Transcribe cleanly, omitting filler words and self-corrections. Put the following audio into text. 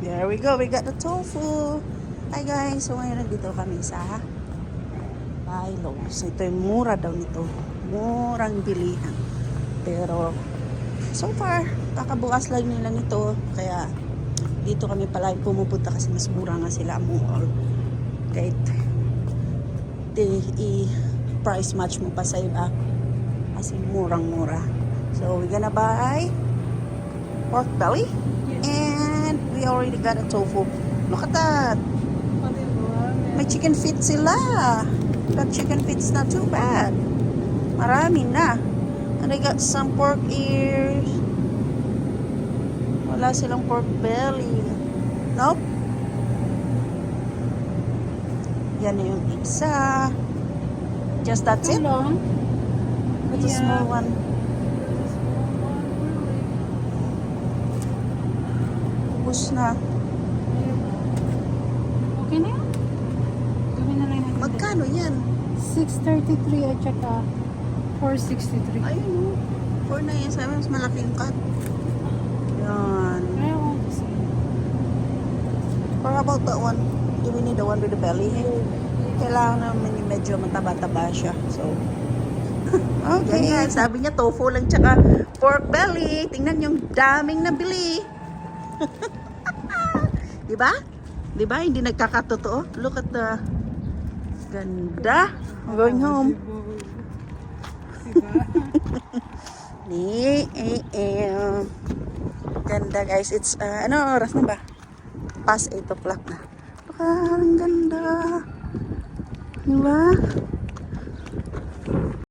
There we go. We got the tofu. Hi guys. So ngayon nandito kami sa Pilos. Ito yung mura daw nito. Murang bilihan. Pero so far, kakabukas lang nila nito. Kaya dito kami palagi pumupunta kasi mas mura nga sila ang mall. Kahit i-price match mo pa sa iba. Kasi murang-mura. So we're gonna buy pork belly. And we already got a tofu. Look at that. May chicken feet sila. That chicken feet's not too bad. Marami na. And I got some pork ears. Wala silang pork belly. Nope. Yan na yung isa. Just that's it. It's a small one. Ubus na. Okay na yan? Gawin na lang natin. Magkano yan? 633 at saka 463. Ayun o. 4 na yan. Sabi mas malaking cut. Yan. Ayaw ko kasi. Or how about that one? Do we need the one with the belly? Kailangan naman yung medyo mataba-taba siya. So, okay. Yan, sabi niya tofu lang tsaka pork belly. Tingnan yung daming nabili. Diba? Diba? Hindi nagkakatotoo. Look at the ganda. I'm going home. Ganda guys. It's, ano oras na ba? Past 8 o'clock na. Ang ganda. Diba?